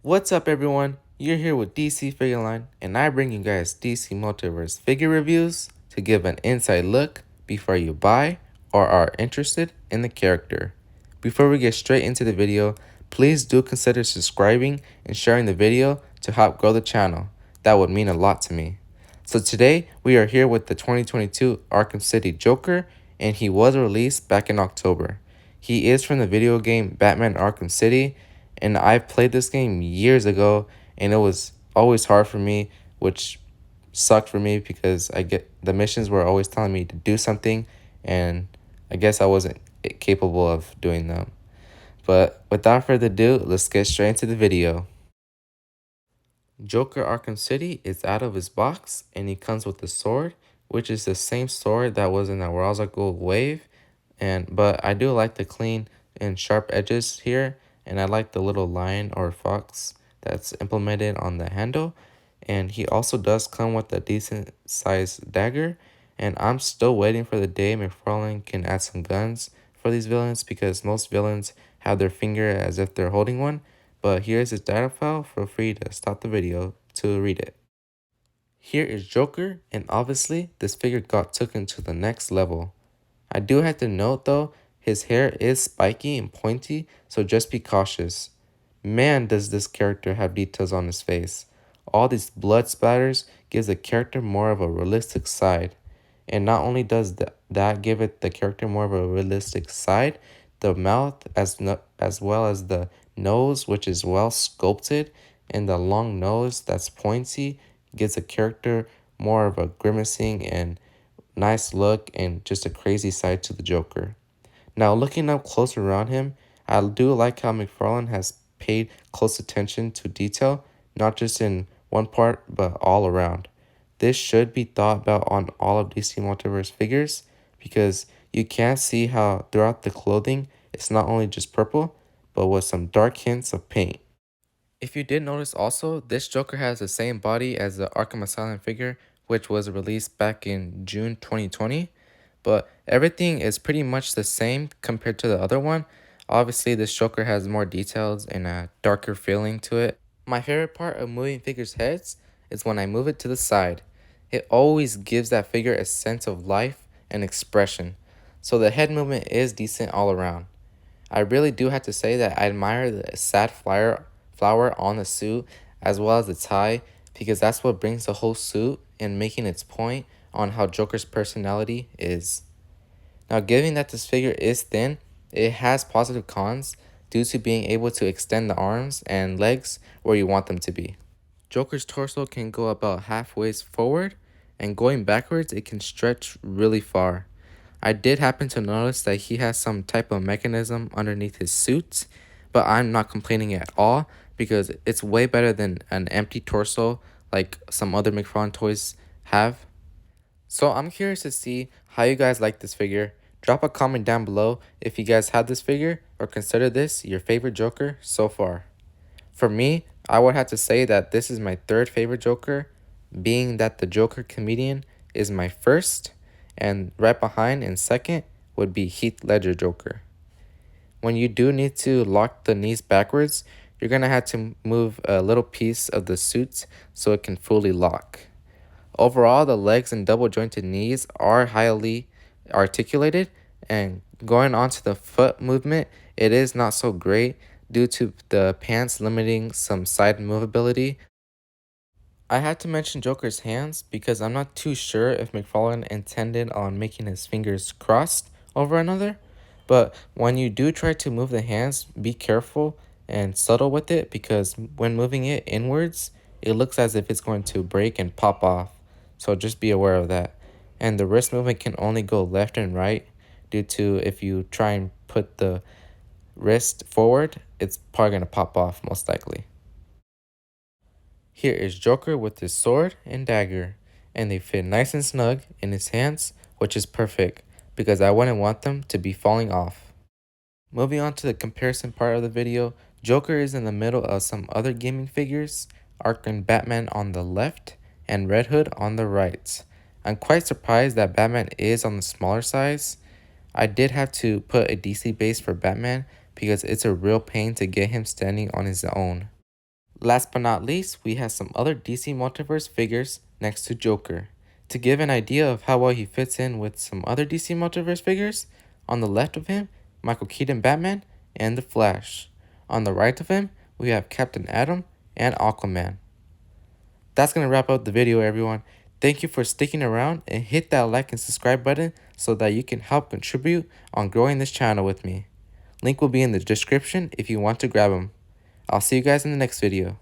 What's up, everyone? You're here with DC Figure Line, and I bring you guys DC Multiverse figure reviews to give an inside look before you buy or are interested in the character. Before we get straight into the video, please do consider subscribing and sharing the video to help grow the channel. That would mean a lot to me. So today, we are here with the 2022 Arkham City Joker, and he was released back in October. He is from the video game Batman Arkham City, and I played this game years ago, and it was always hard for me, which sucked for me because the missions were always telling me to do something, and I guess I wasn't capable of doing them. But without further ado, let's get straight into the video. Joker Arkham City is out of his box, and he comes with a sword, which is the same sword that was in the Razago wave, but I do like the clean and sharp edges here, and I like the little lion or fox that's implemented on the handle. And he also does come with a decent sized dagger, and I'm still waiting for the day McFarlane can add some guns for these villains, because most villains have their finger as if they're holding one. But here's his data file. Feel free to stop the video to read it. Here is Joker, and obviously this figure got taken to the next level. I do have to note though, his hair is spiky and pointy, so just be cautious. Man, does this character have details on his face. All these blood splatters gives the character more of a realistic side. And not only does that give it the character more of a realistic side, the mouth as well as the nose, which is well sculpted, and the long nose that's pointy gives the character more of a grimacing and nice look and just a crazy side to the Joker. Now, looking up close around him, I do like how McFarlane has paid close attention to detail, not just in one part, but all around. This should be thought about on all of DC Multiverse figures, because you can see how throughout the clothing, it's not only just purple, but with some dark hints of paint. If you did notice also, this Joker has the same body as the Arkham Asylum figure, which was released back in June 2020. But everything is pretty much the same compared to the other one. Obviously, this Joker has more details and a darker feeling to it. My favorite part of moving figures' heads is when I move it to the side. It always gives that figure a sense of life and expression. So the head movement is decent all around. I really do have to say that I admire the sad flower on the suit as well as the tie, because that's what brings the whole suit and making its point on how Joker's personality is. Now, given that this figure is thin, it has positive cons due to being able to extend the arms and legs where you want them to be. Joker's torso can go about halfway forward, and going backwards it can stretch really far. I did happen to notice that he has some type of mechanism underneath his suit, but I'm not complaining at all, because it's way better than an empty torso like some other McFarlane toys have. So I'm curious to see how you guys like this figure. Drop a comment down below if you guys have this figure or consider this your favorite Joker so far. For me, I would have to say that this is my third favorite Joker, being that the Joker comedian is my first, and right behind in second would be Heath Ledger Joker. When you do need to lock the knees backwards, you're going to have to move a little piece of the suit so it can fully lock. Overall, the legs and double jointed knees are highly articulated, and going on to the foot movement, it is not so great due to the pants limiting some side movability. I had to mention Joker's hands because I'm not too sure if McFarlane intended on making his fingers crossed over another, but when you do try to move the hands, be careful and subtle with it, because when moving it inwards, it looks as if it's going to break and pop off. So just be aware of that. And the wrist movement can only go left and right, due to if you try and put the wrist forward, it's probably going to pop off most likely. Here is Joker with his sword and dagger, and they fit nice and snug in his hands, which is perfect because I wouldn't want them to be falling off. Moving on to the comparison part of the video, Joker is in the middle of some other gaming figures, Arkham Batman on the left and Red Hood on the right. I'm quite surprised that Batman is on the smaller size. I did have to put a DC base for Batman because it's a real pain to get him standing on his own. Last but not least, we have some other DC Multiverse figures next to Joker. To give an idea of how well he fits in with some other DC Multiverse figures, on the left of him, Michael Keaton Batman and The Flash. On the right of him, we have Captain Atom and Aquaman. That's going to wrap up the video, everyone. Thank you for sticking around, and hit that like and subscribe button so that you can help contribute on growing this channel with me. Link will be in the description if you want to grab them. I'll see you guys in the next video.